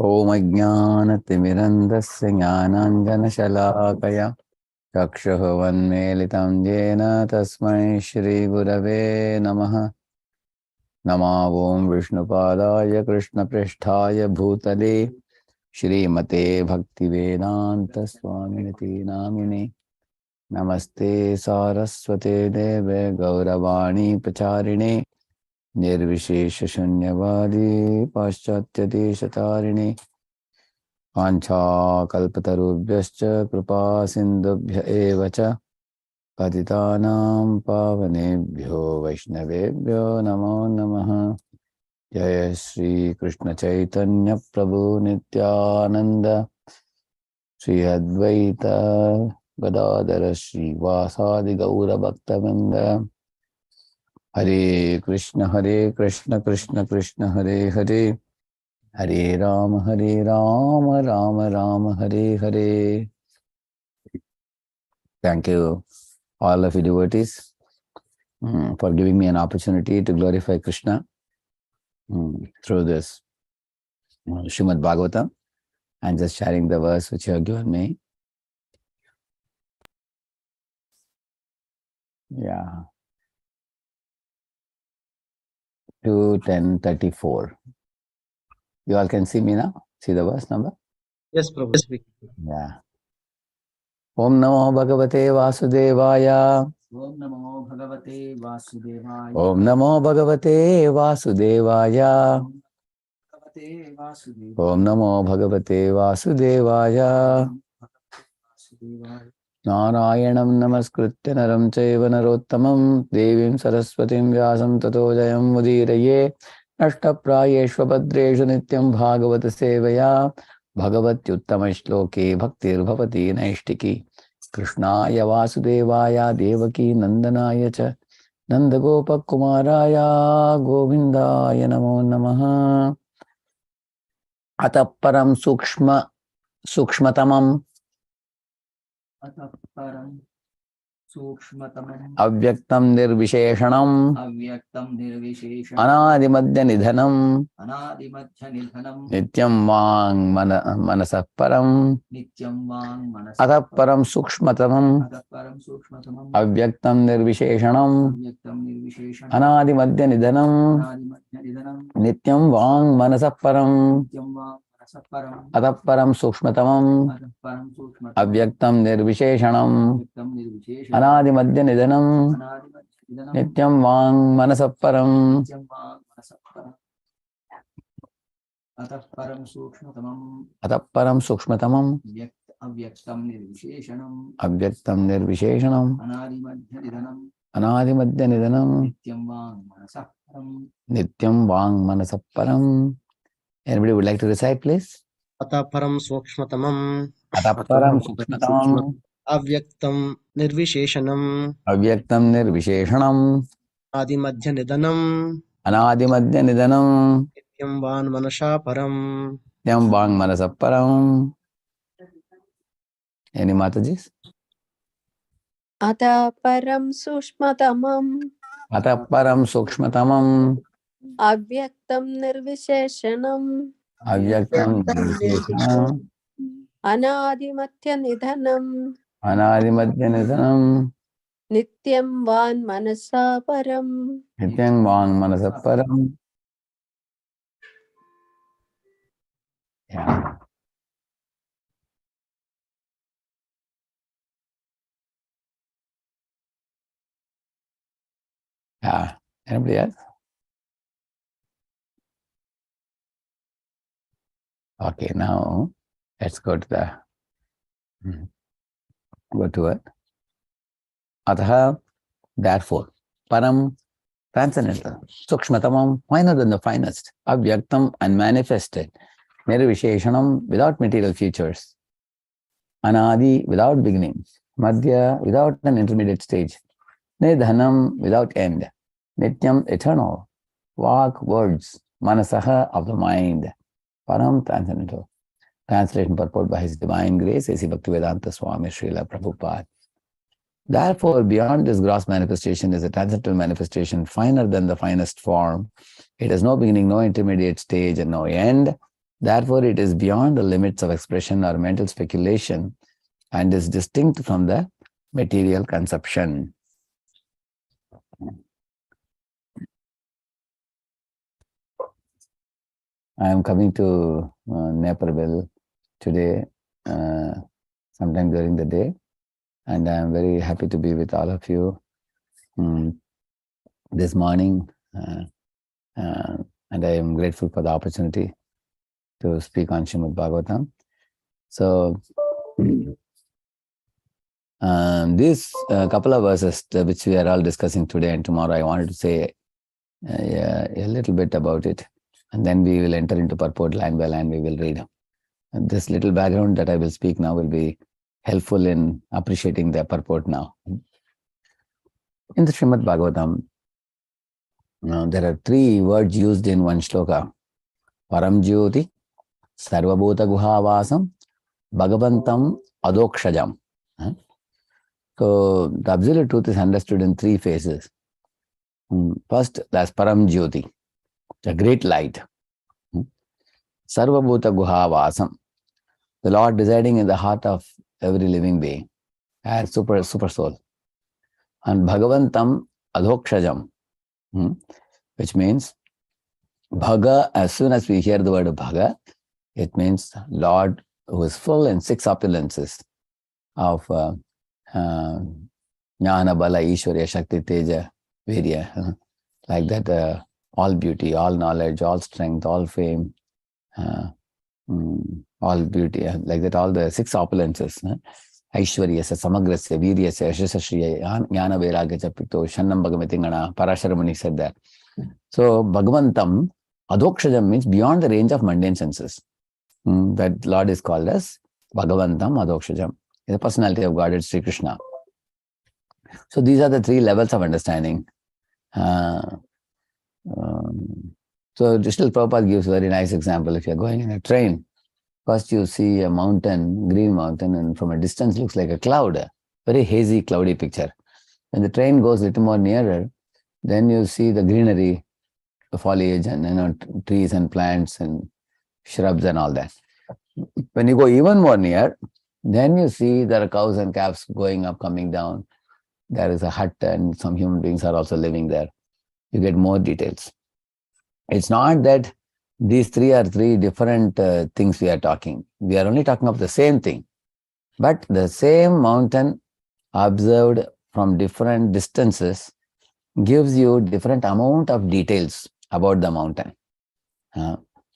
Om Ajnanatimirandasya Jnananjanashalakaya Chakshurvanmilitam Jena Tasmai Shri Gurave Namaha. Nama Om Vishnupadaya Krishna Pristhaya Bhutale Shrimate Bhaktivedanta Swaminiti Namine Namaste Saraswate Deve Gauravani Pacharine Nirvishesha Shunyavadi Paschatya Deshatarine Pancha Kalpatarubhyascha Kripa Sindhubhya Evacha Patitanam Pavanebhyo Vaishnavebhyo Namo Namaha. Jaya Shri Krishna Chaitanya Prabhu Nityananda Shri Advaita Gadadara Shri Vasadi Gaura Bhaktavinda. Hare Krishna Krishna Krishna Hare Hare Hare Rama Rama Rama Hare Hare. Thank you all of you devotees for giving me an opportunity to glorify Krishna through this Srimad Bhagavatam and just sharing the verse which you have given me. Yeah. 2:10:34. You all can see me now? See the verse number? Yes, Prabhu. Yeah. Om Namo Bhagavate Vasudevaya. Om Namo Bhagavate Vasudevaya. Om Namo Bhagavate Vasudevaya. Om Namo Bhagavate Vasudevaya. Narayanam Namaskritya Naram Chaiva Narottamam Devim Saraswatim Vyasam Tato Jayam Mudiraye Ashtaprayeshva Bhadreshu Nityam Bhagavata Sevaya Bhagavatyuttama Shloke Bhaktir Bhavati Naishtiki Krishnaya Vasudevaya Devaki Nandanaya Cha Nandagopa Kumaraya Govindaya Namo Namaha. Ataparam Sukshmatamam Ataparam Sukshmatamam Avyaktam Nirvisheshanam Anadimadya Nidhanam Nityam Vang Manasah Param Ataparam Sukshmatamam Avyaktam Nirvisheshanam Anadimadya Nidhanam Nityam Vang Manasah Param Ataparam Sukshmatamam Avyaktam Nirvisheshanam Anadimadya Nidhanam Nityam Vang Manasah Param. Ataparam Sukshmatamam Avyaktam Nirvisheshanam Anadimadya Nidhanam Nityam Vang Manasah Param. Anybody would like to recite, please? Ataparam Sukshmatamam Ataparam Sukshmatamam Avyaktam Nirvisheshanam Avyaktam Nirvisheshanam Adimadhya Nidanam Anadimadya Nidhanam Nityam Van Manasha Param. Nityam Vang Manasah Param. Any Matajis? Ataparam Sushmatamam Ataparam Sukshmatamam Avyaktam Nirvisheshanam Avyaktam Nirvisheshanam Anadimatya Nidhanam Anadimadya Nidhanam Nityam Van Manasa Param. Nityam Vang Manasah Param. Yeah. Yeah. Anybody else? Okay, now let's go to the it. Ataha, therefore, Param, transcendental, Sukshmatamam, finer than the finest, Avyaktam, unmanifested, Nirvisheshanam, without material features, Anadi, without beginning, Madhya, without an intermediate stage, Nidhanam, without end, Nityam, eternal, Vak, words, Manasaha, of the mind, Param, transcendental. Translation purport by His Divine Grace, A.C. Bhaktivedanta Swami Srila Prabhupada. Therefore, beyond this gross manifestation is a transcendental manifestation, finer than the finest form. It has no beginning, no intermediate stage, and no end. Therefore, it is beyond the limits of expression or mental speculation and is distinct from the material conception. I am coming to Naperville today, sometime during the day, and I am very happy to be with all of you this morning, and I am grateful for the opportunity to speak on Srimad Bhagavatam. So, these couple of verses which we are all discussing today and tomorrow, I wanted to say a little bit about it, and then we will enter into purport line by line. We will read. And this little background that I will speak now will be helpful in appreciating the purport now. In the Srimad Bhagavatam, there are 3 words used in one shloka: Param Jyoti, Sarvabhuta Guhavasam, Bhagavantam Adokshajam. So the absolute truth is understood in 3 phases. First, that's Param Jyoti, the great light. Sarvabhuta Guhavasam, the Lord residing in the heart of every living being as super soul. And Bhagavantam Adhokshajam, which means Bhaga, as soon as we hear the word Bhaga, it means Lord who is full in 6 opulences of Jnana, Bala, Ishwarya, Shakti, Teja, Virya, like that, all beauty, all knowledge, all strength, all fame, all beauty, like that, all the 6 opulences. Aishwaryasya, Samagrasya, Viryasya, Yashasashriya, Jnana, Vairagya, Chapito, Shannam Bhagavatingana, Parashara Muni said that. So, Bhagavantam, Adhokshajam means beyond the range of mundane senses. That Lord is called as Bhagavantam Adhokshajam. The personality of God is Sri Krishna. So, these are the 3 levels of understanding. So, Srila Prabhupada gives a very nice example. If you are going in a train, first you see a mountain, green mountain, and from a distance looks like a cloud, very hazy, cloudy picture. When the train goes a little more nearer, then you see the greenery, the foliage, and trees and plants and shrubs and all that. When you go even more near, then you see there are cows and calves going up, coming down. There is a hut and some human beings are also living there. You get more details. It's not that these 3 are 3 different things we are talking. We are only talking of the same thing. But the same mountain observed from different distances gives you different amount of details about the mountain.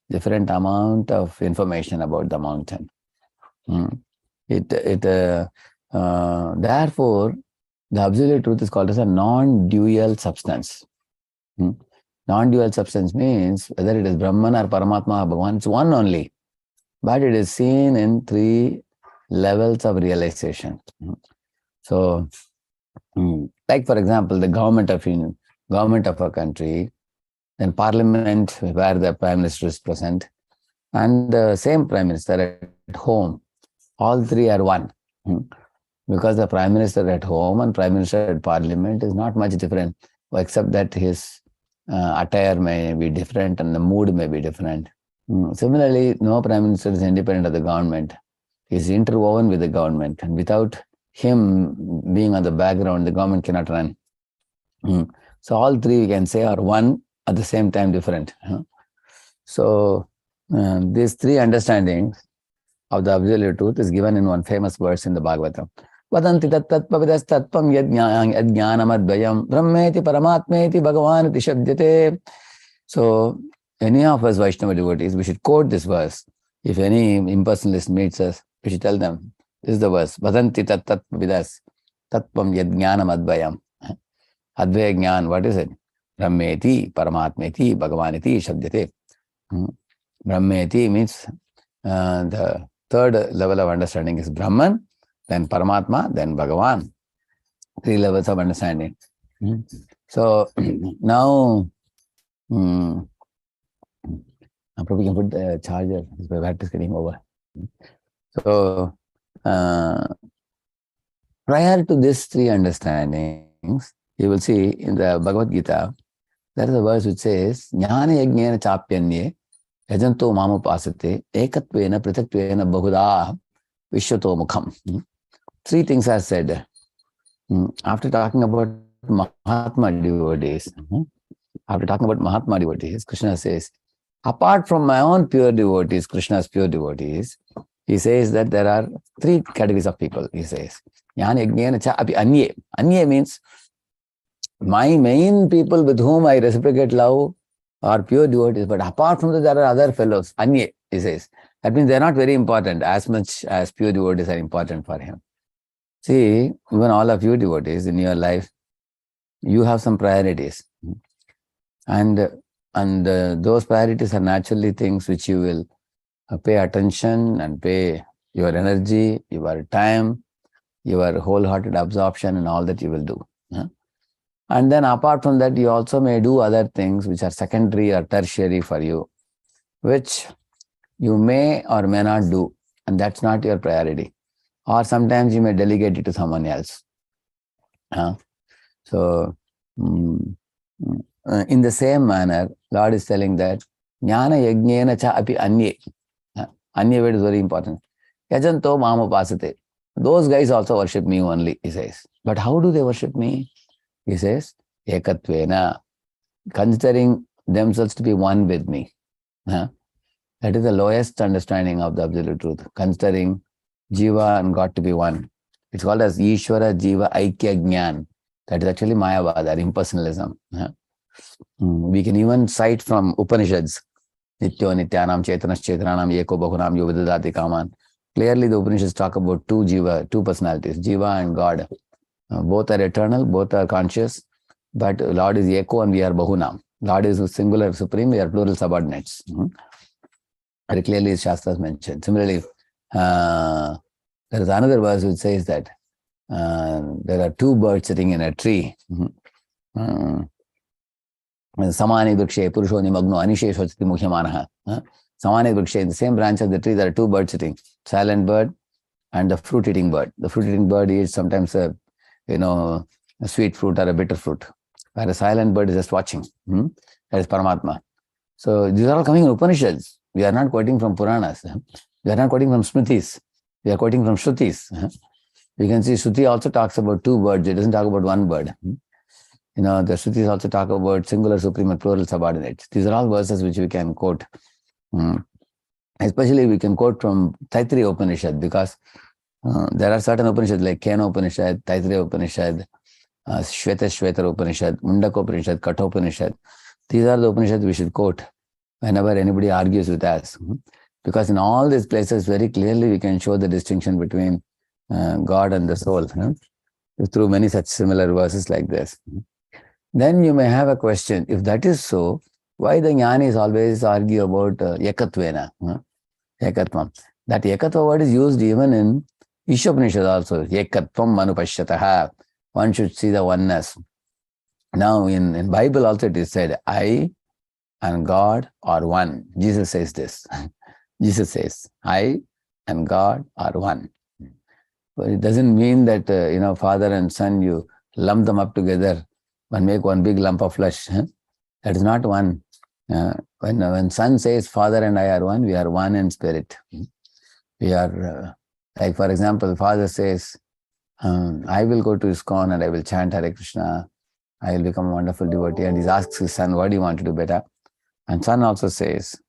Different amount of information about the mountain. Therefore, the absolute truth is called as a non-dual substance. Non-dual substance means whether it is Brahman or Paramatma or Bhagavan, it's one only. But it is seen in 3 levels of realization. So, like for example, the government of a country, then parliament where the prime minister is present, and the same prime minister at home, all 3 are one. Because the prime minister at home and prime minister at parliament is not much different, except that his attire may be different and the mood may be different. Similarly, no prime minister is independent of the government. He is interwoven with the government, and without him being on the background, the government cannot run. So all 3 we can say are one, at the same time different. So these 3 understandings of the absolute truth is given in one famous verse in the Bhagavatam. Vadanti tattatpavidas tatpam yajnanamadvayam brahmeti paramatmeti bhagavaniti shabdyate. So any of us Vaishnava devotees, we should quote this verse. If any impersonalist meets us, we should tell them, this is the verse. Vadanti tattatpavidas tatpam yajnanamadvayam. Advaya Jnana, what is it? Brahmeti, Paramatmeti, Bhagavaniti, Shabdyate. Brahmeti means the 3rd level of understanding is Brahman, then Paramatma, then Bhagavan. 3 levels of understanding. So now, probably can put the charger, his battery is getting over. So prior to these 3 understandings, you will see in the Bhagavad Gita, there is a verse which says, Jnana yajnena chapyanye yajanto mamupasate ekatvena pritatvena bahuda vishwato mukham. Three things are said. After talking about Mahatma devotees, Krishna says, apart from my own pure devotees, Krishna's pure devotees, he says that there are three categories of people, he says. Jnana yajnena cha api anye. Anye means my main people with whom I reciprocate love are pure devotees, but apart from that, there are other fellows. Anye, he says. That means they are not very important as much as pure devotees are important for him. See, even all of you devotees in your life, you have some priorities. And those priorities are naturally things which you will pay attention and pay your energy, your time, your wholehearted absorption and all that you will do. And then apart from that, you also may do other things which are secondary or tertiary for you, which you may or may not do, and that's not your priority. Or sometimes you may delegate it to someone else. So, in the same manner, Lord is telling that Jnana yajnena cha api anye. Anye word is very important. Yajanto mamupasate. Those guys also worship me only, he says. But how do they worship me? He says, ekatvena, considering themselves to be one with me. That is the lowest understanding of the absolute truth, considering Jiva and God to be one. It's called as Ishvara Jiva Aikya Jnana. That is actually Mayavada, impersonalism. We can even cite from Upanishads, Nityo Nityanam Chetanas Chetananam Eko Bahunam Yovidadati Kaman. Clearly the Upanishads talk about two Jiva, two personalities, Jiva and God. Both are eternal, both are conscious, but Lord is Eko and we are Bahunam. Lord is singular supreme, we are plural subordinates. Very clearly Shastras mentioned. Similarly, there is another verse which says that there are two birds sitting in a tree. Samani vrikshe purusho nimagno anisheshvachati muhyamanaha. Samani vrikshe, in the same branch of the tree, there are two birds sitting. Silent bird and the fruit-eating bird. The fruit-eating bird is sometimes a sweet fruit or a bitter fruit. Where a silent bird is just watching. That is Paramatma. So these are all coming in Upanishads. We are not quoting from Puranas. We are not quoting from Smritis. We are quoting from Shrutis. You can see Shruti also talks about two birds. It doesn't talk about one bird. The Shrutis also talk about singular, supreme, and plural subordinates. These are all verses which we can quote. Especially we can quote from Taittiriya Upanishad, because there are certain Upanishads like Kena Upanishad, Taittiriya Upanishad, Shveta Upanishad, Mundaka Upanishad, Katha Upanishad. These are the Upanishads we should quote whenever anybody argues with us. Because in all these places, very clearly we can show the distinction between God and the soul through many such similar verses like this. Then you may have a question. If that is so, why the jnanis always argue about ekatvena? Ekatvam. That ekatva word is used even in Ishopanishad also. Ekatvam manupashyataha. One should see the oneness. Now in Bible also it is said, I and God are one. Jesus says this. Jesus says, I and God are one. But it doesn't mean that, father and son, you lump them up together and make one big lump of flesh. That is not one. When son says, Father and I are one, we are one in spirit. We are, like for example, father says, I will go to ISKCON and I will chant Hare Krishna. I will become a wonderful devotee. And he asks his son, what do you want to do better? And son also says,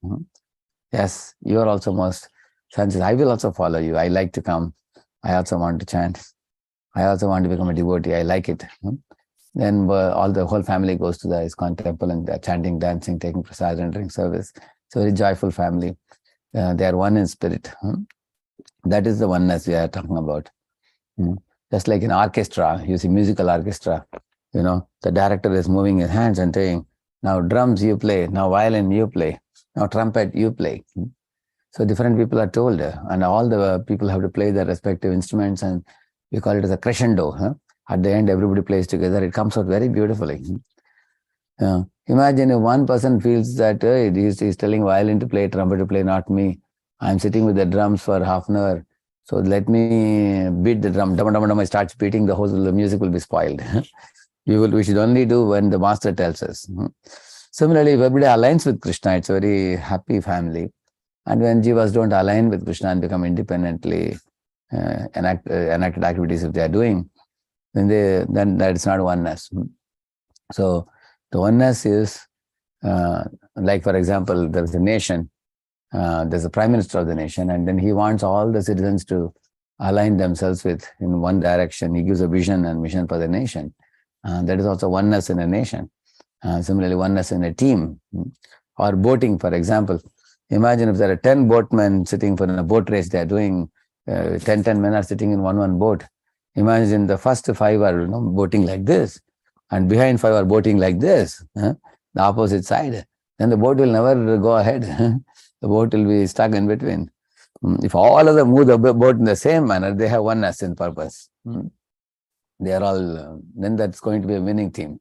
yes, you are also most. Son says, I will also follow you. I like to come. I also want to chant. I also want to become a devotee. I like it. Then the whole family goes to the ISKCON temple and they're chanting, dancing, taking prasad, entering service. It's a very joyful family. They are one in spirit. That is the oneness we are talking about. Just like in orchestra, you see musical orchestra, the director is moving his hands and saying, now drums you play, now violin you play, now trumpet you play. So different people are told, and all the people have to play their respective instruments, and we call it as a crescendo. At the end, everybody plays together. It comes out very beautifully. Imagine if one person feels that he's telling violin to play, trumpet to play, not me. I'm sitting with the drums for half an hour. So let me beat the drum. Dum, dum, dum, I start beating, the music will be spoiled. We should only do when the master tells us. Similarly, if everybody aligns with Krishna, it's a very happy family. And when jivas don't align with Krishna and become independently enacted activities if they are doing, then that is not oneness. So the oneness is like, for example, there is a nation, there's a prime minister of the nation, and then he wants all the citizens to align themselves with in one direction. He gives a vision and mission for the nation. That is also oneness in a nation. Similarly, oneness in a team. Or boating, for example. Imagine if there are 10 boatmen sitting for a boat race, they are doing 10 men are sitting in one boat. Imagine the first 5 are boating like this, and behind 5 are boating like this, the opposite side. Then the boat will never go ahead. The boat will be stuck in between. If all of them move the boat in the same manner, they have oneness in purpose. They are all, then that's going to be a winning team.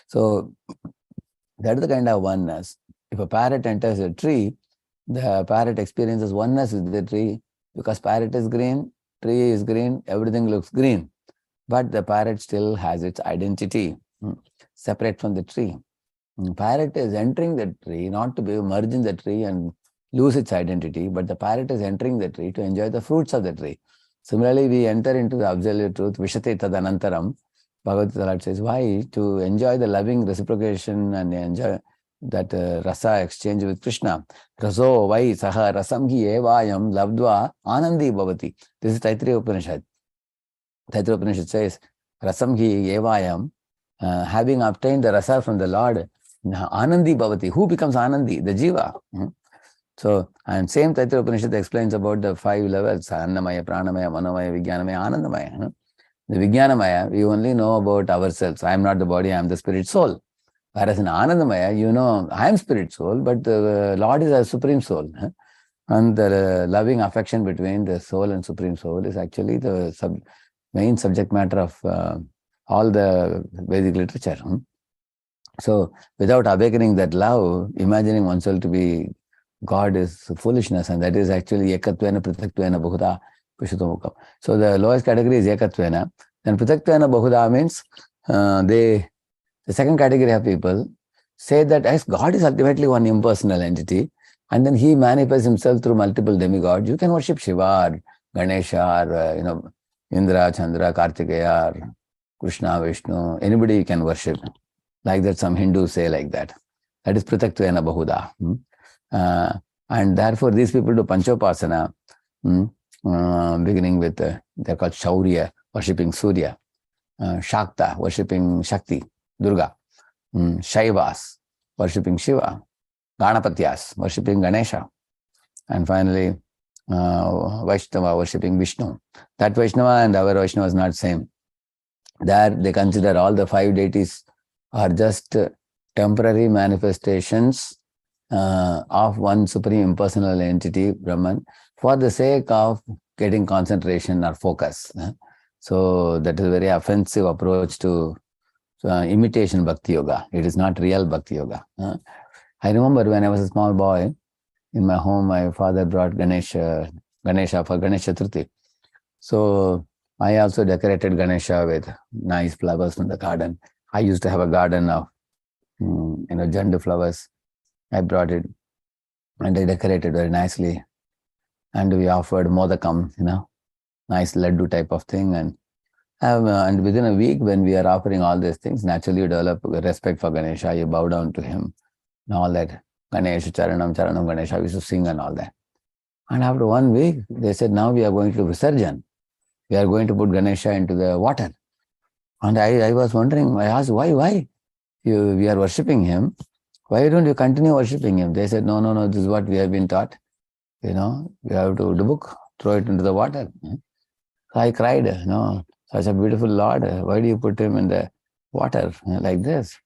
So that is the kind of oneness. If a parrot enters a tree, the parrot experiences oneness with the tree because parrot is green, tree is green, everything looks green. But the parrot still has its identity, separate from the tree. Parrot is entering the tree not to be merged in the tree and lose its identity, but the parrot is entering the tree to enjoy the fruits of the tree. Similarly, we enter into the absolute truth, Vishate Tadanantaram. Bhagavad Gita says, why? To enjoy the loving reciprocation and enjoy that rasa exchange with Krishna. Raso vai saha rasam hi evayam lavdva anandi bhavati. This is Taittiriya Upanishad. Taittiriya Upanishad says, rasam hi evayam, having obtained the rasa from the Lord, anandi bhavati. Who becomes anandi? The jiva. So, and same Taittiriya Upanishad explains about the 5 levels, Annamaya, Pranamaya, Manomaya, Vijnanamaya, Anandamaya. The Vijnanamaya, we only know about ourselves. I am not the body, I am the spirit soul. Whereas in Anandamaya, I am spirit soul, but the Lord is a supreme soul. And the loving affection between the soul and supreme soul is actually the main subject matter of all the Vedic literature. So, without awakening that love, imagining oneself to be God is foolishness, and that is actually Ekatvena, Prithaktvena, Bahuda, Pushutamukam. So the lowest category is Ekatvena. Then Prithaktvena, Bahuda means the second category of people say that as God is ultimately one impersonal entity, and then he manifests himself through multiple demigods. You can worship Shiva or Ganesha or Indra, Chandra, Kartikeya, or Krishna, Vishnu. Anybody you can worship. Like that, some Hindus say like that. That is Prithaktvena, Bahuda. And therefore, these people do Panchopasana, beginning with, they're called Shaurya, worshipping Surya, Shakta, worshipping Shakti, Durga, Shaivas, worshipping Shiva, Ganapatyas, worshipping Ganesha, and finally, Vaishnava, worshipping Vishnu. That Vaishnava and our Vaishnava is not same. There, they consider all the 5 deities are just temporary manifestations of one supreme impersonal entity, Brahman, for the sake of getting concentration or focus. So that is a very offensive approach to imitation Bhakti Yoga. It is not real Bhakti Yoga. I remember when I was a small boy, in my home, my father brought Ganesha for Ganesha Chaturthi. So I also decorated Ganesha with nice flowers from the garden. I used to have a garden of Jandu flowers. I brought it and I decorated very nicely. And we offered modakam, nice laddu type of thing. And within a week, when we are offering all these things, naturally you develop respect for Ganesha. You bow down to him and all that. Ganesha, Charanam, Charanam, Ganesha. We used to sing and all that. And after 1 week, they said, now we are going to do Visarjan. We are going to put Ganesha into the water. And I was wondering, I asked, why? We are worshipping him. Why don't you continue worshipping him? They said, no, this is what we have been taught. We have to dubuk, throw it into the water. So I cried, such a beautiful Lord. Why do you put him in the water like this?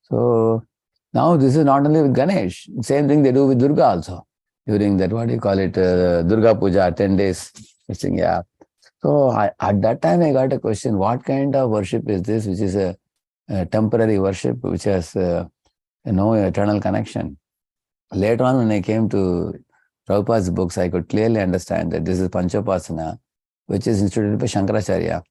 So now this is not only with Ganesh. Same thing they do with Durga also. During that, Durga Puja, 10 days. So at that time I got a question, what kind of worship is this, which is a temporary worship, which has no eternal connection. Later on, when I came to Prabhupada's books, I could clearly understand that this is Panchopasana, which is instituted by Shankaracharya,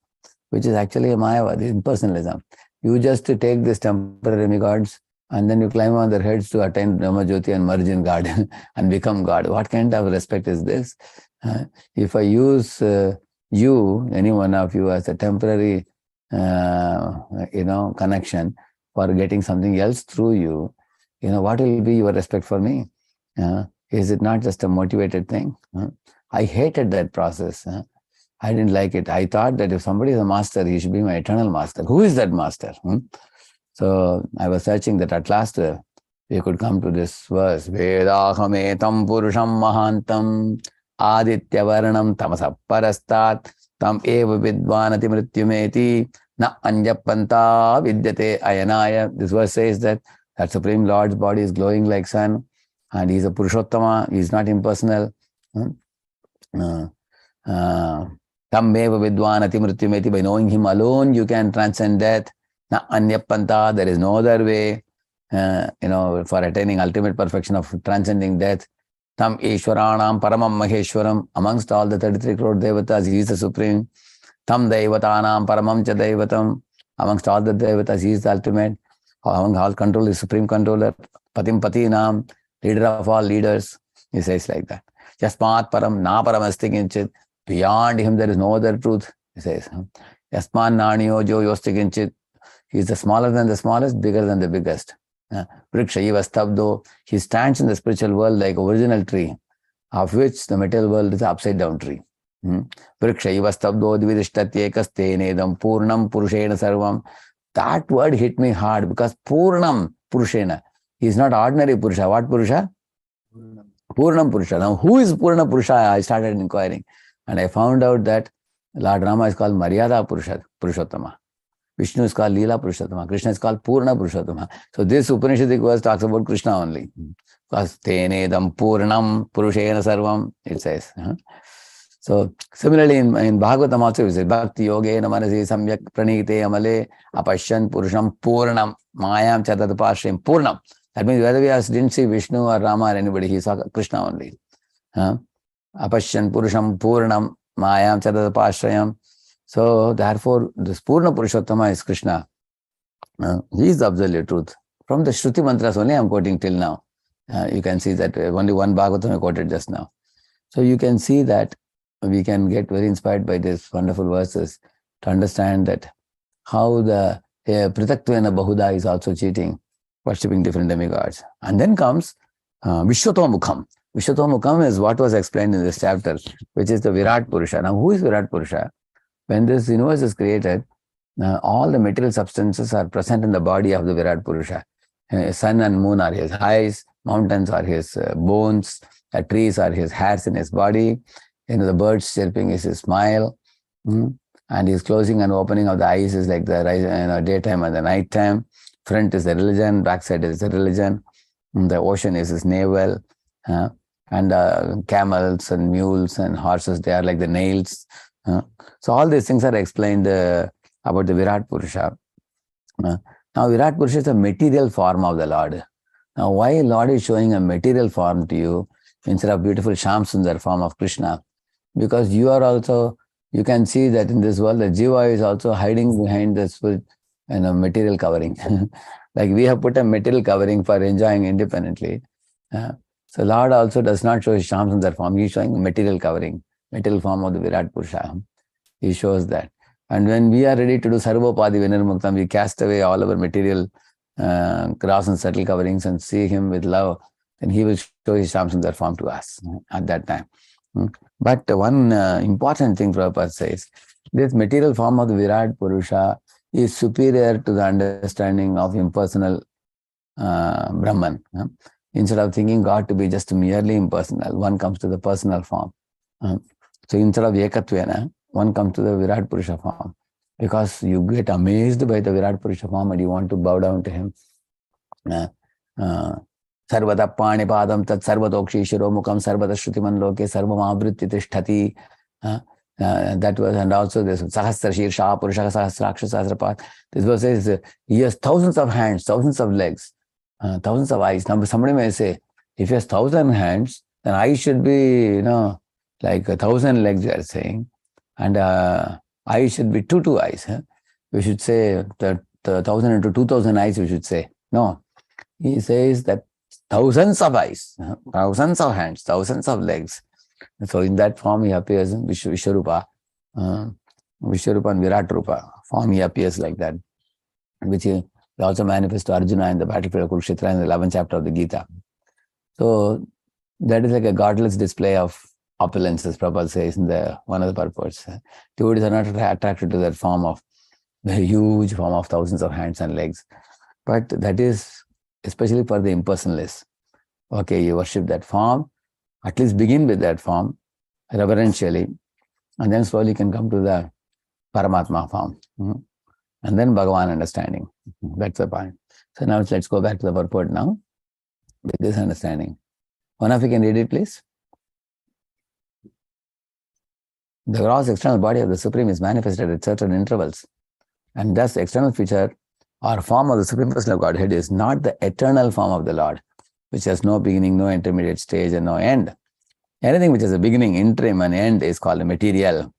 which is actually a Mayavadi, impersonalism. You just take these temporary demigods and then you climb on their heads to attain Brahmajyoti and merge in God and become God. What kind of respect is this? If I use you, any one of you, as a temporary, connection for getting something else through you, what will be your respect for me? Is it not just a motivated thing? I hated that process. I didn't like it. I thought that if somebody is a master, he should be my eternal master. Who is that master? So I was searching that. At last we could come to this verse. Vedahametam purusham mahantam aditya varanam tamasa parastat tam eva vidvanati mrityumeti na anjapanta vidyate ayanaya. This verse says that Supreme Lord's body is glowing like sun, and he is a Purushottama. He is not impersonal. Tam eva vidvanati mrityumeti. By knowing him alone, you can transcend death. Na anyapanta, there is no other way, for attaining ultimate perfection of transcending death. Tam Ishwaranam Paramam Maheshwaram, amongst all the 33 crore devatas, he is the supreme. Tam Devatanam Paramam Cha Devatam, amongst all the devatas, he is the ultimate. Among all control is supreme controller. Patim Patinam, leader of all leaders. He says like that. Yasmat Param Na Param Asti Kinchit, beyond him there is no other truth. He says. Yasman Naniyo Jo Yosti Kinchit. He is the smaller than the smallest, bigger than the biggest. Vriksha Stabdo, he stands in the spiritual world like original tree, of which the material world is an upside down tree. Vriksha Stabdo Dvidishtatyekaste Nedam Purnam Purushena Sarvam. That word hit me hard because Purnam Purushena. He is not ordinary Purusha. What Purusha? Purnam Purusha. Now, who is Purna Purusha? I started inquiring. And I found out that Lord Rama is called Maryada Purushottama. Vishnu is called Leela Purushottama. Krishna is called Purna Purushottama. So this Upanishadic verse talks about Krishna only. Because Tenedam Purnam Purushena Sarvam, it says. So similarly in Bhagavatam also it says Bhakti Yogena Manasi Samyak Pranite Amale Apashyan Purusham Purnam Mayam Chatatapashrim Purnam. That means Vedavyas didn't see Vishnu or Rama or anybody, he saw Krishna only. Apashyan Purusham Purnam Mayam Chatatapashrayam. So therefore, this Purna Purushottama is Krishna. He is the absolute truth. From the Shruti mantras only I am quoting till now. You can see that only one Bhagavatam I quoted just now. So you can see that we can get very inspired by these wonderful verses to understand that how the Pritaktvena Bahuda is also cheating, worshipping different demigods. And then comes Vishwatomukham. Vishwatomukham is what was explained in this chapter, which is the Virat Purusha. Now, who is Virat Purusha? When this universe is created, all the material substances are present in the body of the Virat Purusha. Sun and moon are his eyes, mountains are his bones, trees are his hairs in his body, the birds chirping is his smile, and his closing and opening of the eyes is like the daytime and the nighttime. Front is the religion, backside is the religion, the ocean is his navel, and camels and mules and horses, they are like the nails. So all these things are explained about the Virat Purusha. Now Virat Purusha is a material form of the Lord. Now why Lord is showing a material form to you instead of beautiful Shyam Sundar form of Krishna? Because you are also, you can see that in this world the Jiva is also hiding behind the spirit and a material covering. Like we have put a material covering for enjoying independently. So Lord also does not show his Shyam Sundar form. He is showing material covering, material form of the Virat Purusha. He shows that. And when we are ready to do Sarvopadi Vinirmuktam, we cast away all our material gross and subtle coverings and see him with love, then he will show his Shyam Sundar form to us at that time. But one important thing Prabhupada says, this material form of the Virat Purusha is superior to the understanding of impersonal Brahman. Instead of thinking God to be just merely impersonal, one comes to the personal form. So instead of Ekatvena, one comes to the Virat Purusha form. Because you get amazed by the Virat Purusha form and you want to bow down to him. Sarvata Panipadam Tat Sarvatokshi Shiromukam Sarvata Shrutiman Loke Sarvamabhriti Tishtati. That was, and also this Sahasra Shirsha Purusha Sahasraksha Sahasrapat. This verse says he has thousands of hands, thousands of legs, thousands of eyes. Now somebody may say, if he has 1,000 hands, then eyes should be, like 1,000 legs, you are saying. And eyes should be two eyes. We should say the 1,000 into 2,000 eyes, we should say. No. He says that thousands of eyes, thousands of hands, thousands of legs. So in that form he appears in Vishwarupa, Vishwarupa and Virat Rupa form he appears like that, which he also manifests to Arjuna in the battlefield of Kurukshetra in the 11th chapter of the Gita. So that is like a godless display of opulence, as Prabhupada says in the one of the purports. Devotees are not attracted to that form of the huge form of thousands of hands and legs. But that is especially for the impersonalists. Okay, you worship that form, at least begin with that form reverentially, and then slowly can come to the Paramatma form. And then Bhagavan understanding. That's the point. So now let's go back to the purport now with this understanding. One of you can read it, please. The gross external body of the Supreme is manifested at certain intervals, and thus the external feature or form of the Supreme Personal Godhead is not the eternal form of the Lord, which has no beginning, no intermediate stage, and no end. Anything which has a beginning, interim, and end is called a material.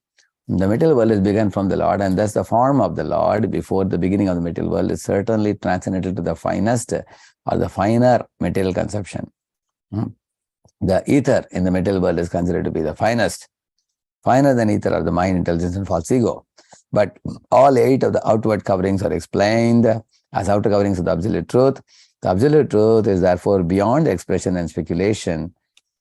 The material world is begun from the Lord, and thus the form of the Lord before the beginning of the material world is certainly transcendental to the finest or the finer material conception. The ether in the material world is considered to be the finest. Finer than ether are the mind, intelligence, and false ego. But all 8 of the outward coverings are explained as outer coverings of the absolute truth. The absolute truth is therefore beyond expression and speculation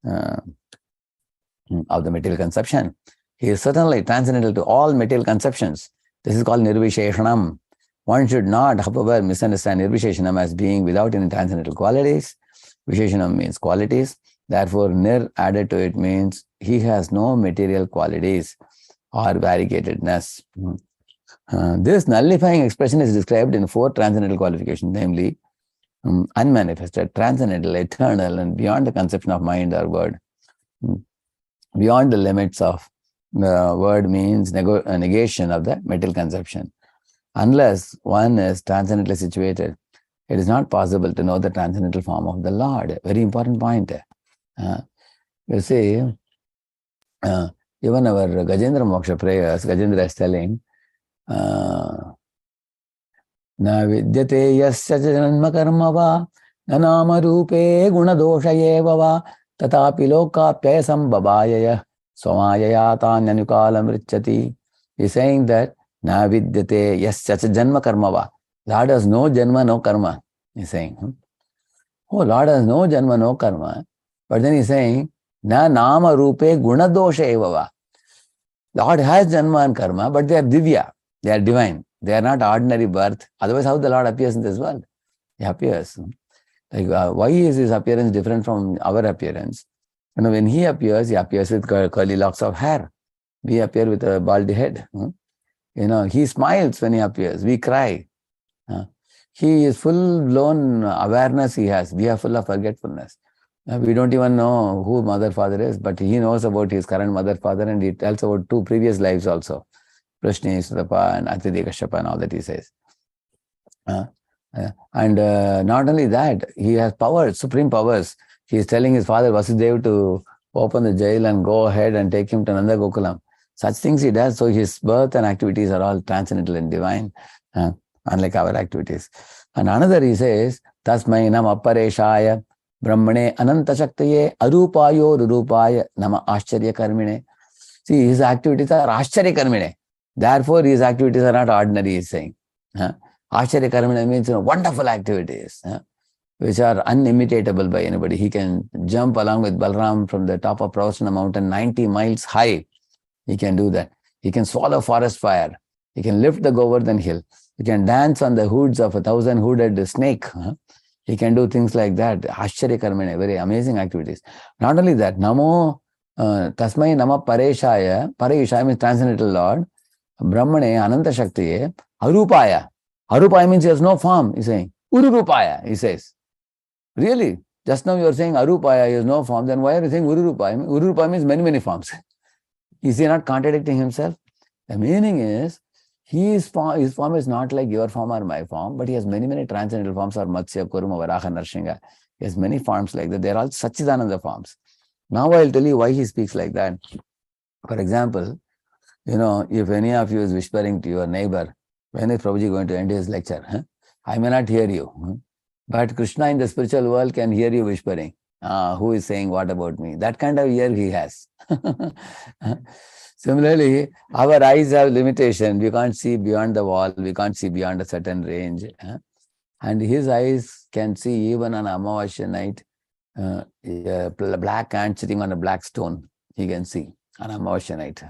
of the material conception. He is certainly transcendental to all material conceptions. This is called nirvisheshanam. One should not, however, misunderstand nirvisheshanam as being without any transcendental qualities. Visheshanam means qualities. Therefore, nir added to it means he has no material qualities or variegatedness. This nullifying expression is described in 4 transcendental qualifications, namely unmanifested, transcendental, eternal, and beyond the conception of mind or word. Beyond the limits of the word means negation of the material conception. Unless one is transcendently situated, it is not possible to know the transcendental form of the Lord. Very important point. You see, even our Gajendra Moksha prayers, Gajendra is telling, Na vidyate yasya janma karma va, na nama rupe guna dosha eva va, tatapi lokapyasam babhayaya, swamayaya tanyanukalam richati. He is saying that, Na vidyate yasya janma karma va. Lord has no janma, no karma. He is saying, oh, Lord has no janma, no karma. But then he is saying, Na nama rupe guna dosha eva va. Lord has janma and karma, but they are divya. They are divine. They are not ordinary birth. Otherwise, how the Lord appears in this world? He appears. Like, why is his appearance different from our appearance? You know, when he appears with curly locks of hair. We appear with a baldy head. You know, he smiles when he appears. We cry. He is full-blown awareness he has. We are full of forgetfulness. We don't even know who mother, father is, but he knows about his current mother, father, and he tells about 2 previous lives also. Prashni, Sudapa, and Atidhi Kashyapa, and all that he says. And not only that, he has powers, supreme powers. He is telling his father Vasudeva to open the jail and go ahead and take him to Nanda Gokulam. Such things he does. So his birth and activities are all transcendental and divine, unlike our activities. And another he says, Tasmai nama pareshaya brahmane ananta shaktaye arupayo rurupaya nama ascharya karmine. See, his activities are ascharya karmine. Therefore, his activities are not ordinary, he is saying. Ascharya karmine means wonderful activities, which are unimitatable by anybody. He can jump along with Balram from the top of Purusha mountain 90 miles high. He can do that. He can swallow forest fire. He can lift the Govardhan hill. He can dance on the hoods of 1,000 hooded snake. He can do things like that. Ascharya karmine, very amazing activities. Not only that, Namo Tasmai Nama Pareshaya. Pareshaya means transcendental Lord. Brahmane Ananta Shaktiye Arupaya. Arupaya means he has no form, he's saying. Ururupaya, he says. Really? Just now you are saying Arupaya, he has no form. Then why are you saying Ururupaya? Ururupaya means many, many forms. Is he not contradicting himself? The meaning is, his form is not like your form or my form, but he has many, many transcendental forms, or Matsya, Kurma, Varaha, Narshinga. He has many forms like that. They are all Satchidananda forms. Now I'll tell you why he speaks like that. For example, you know, if any of you is whispering to your neighbor, when is Prabhuji going to end his lecture? I may not hear you. But Krishna in the spiritual world can hear you whispering. Who is saying what about me? That kind of ear he has. Similarly, our eyes have limitation. We can't see beyond the wall. We can't see beyond a certain range. And his eyes can see even on Amavasya night, a black ant sitting on a black stone. He can see on Amavasya night.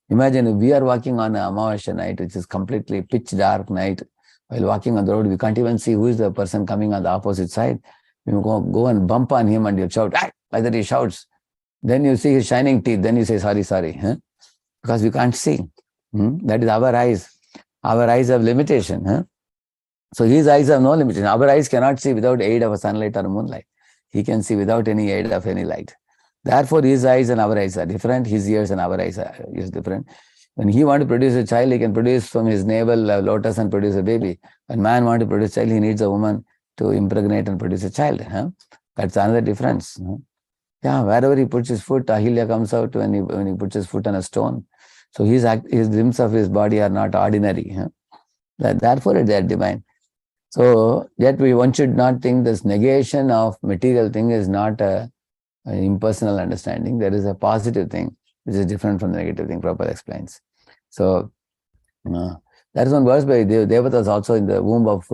Imagine if we are walking on Amavasya night, which is completely pitch dark night. While walking on the road, we can't even see who is the person coming on the opposite side. You go and bump on him and you shout, ah! Like that he shouts. Then you see his shining teeth. Then you say, sorry, sorry. Because we can't see. That is our eyes. Our eyes have limitation. So his eyes have no limitation. Our eyes cannot see without aid of a sunlight or moonlight. He can see without any aid of any light. Therefore, his eyes and our eyes are different. His ears and our eyes are different. When he wants to produce a child, he can produce from his navel a lotus and produce a baby. When man wants to produce a child, he needs a woman to impregnate and produce a child. That's another difference. Yeah, wherever he puts his foot, Ahilya comes out when he puts his foot on a stone. So his limbs of his body are not ordinary. Therefore, they are divine. So yet one should not think this negation of material thing is not an impersonal understanding. There is a positive thing which is different from the negative thing, Prabhupada explains. So there is one verse by Devatas also in the womb of,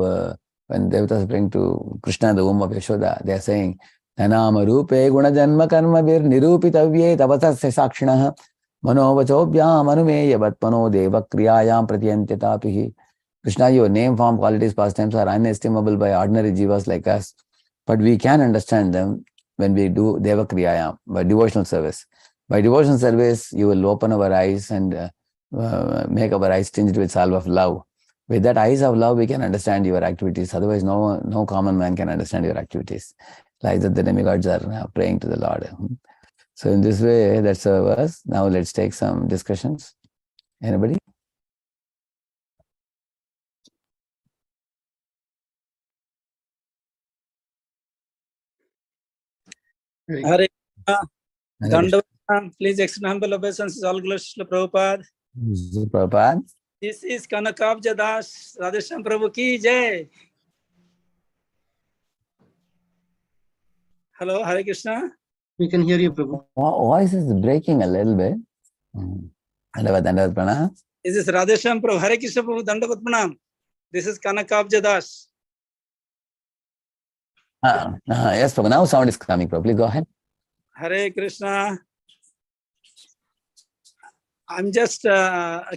when Devatas bring to Krishna in the womb of Yashoda, they are saying, Nanama rupe guna janma karma vir nirupitavye tavasasya sakshinaha manovachobhyam anumeya vatpano deva kriyayam pratyantatapihi. Krishna, your name, form, qualities, pastimes are inestimable by ordinary jivas like us, but we can understand them when we do deva kriyayam, by devotional service. By devotional service, you will open our eyes and make our eyes tinged with salve of love. With that eyes of love, we can understand your activities. Otherwise, no common man can understand your activities. Like that, the demigods are praying to the Lord. So in this way, that's a verse. Now let's take some discussions. Anybody? Hare Krishna. Hare Dandavana. Please extend humble obeisances. All glories to Prabhupada. Prabhupada. This is Kanakabjadas. Radheshyam Prabhu ki jai. Hello, Hare Krishna. We can hear you, Prabhu. Voice is breaking a little bit. Dandavat Pranam. This is Radheshyam Prabhu. Hare Krishna Prabhu. Dandavat Pranam. This is Kanakabjadas. Yes, Prabhu. Now sound is coming, Prabhu. Please go ahead. Hare Krishna. I'm just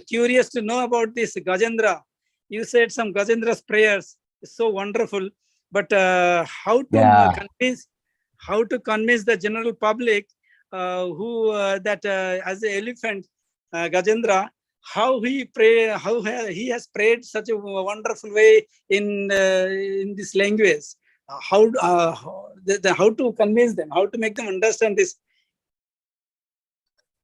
curious to know about this Gajendra. You said some Gajendra's prayers. It's so wonderful. But how to convince the general public who that as an elephant, Gajendra, how he has prayed such a wonderful way in this language. How to convince them, how to make them understand this.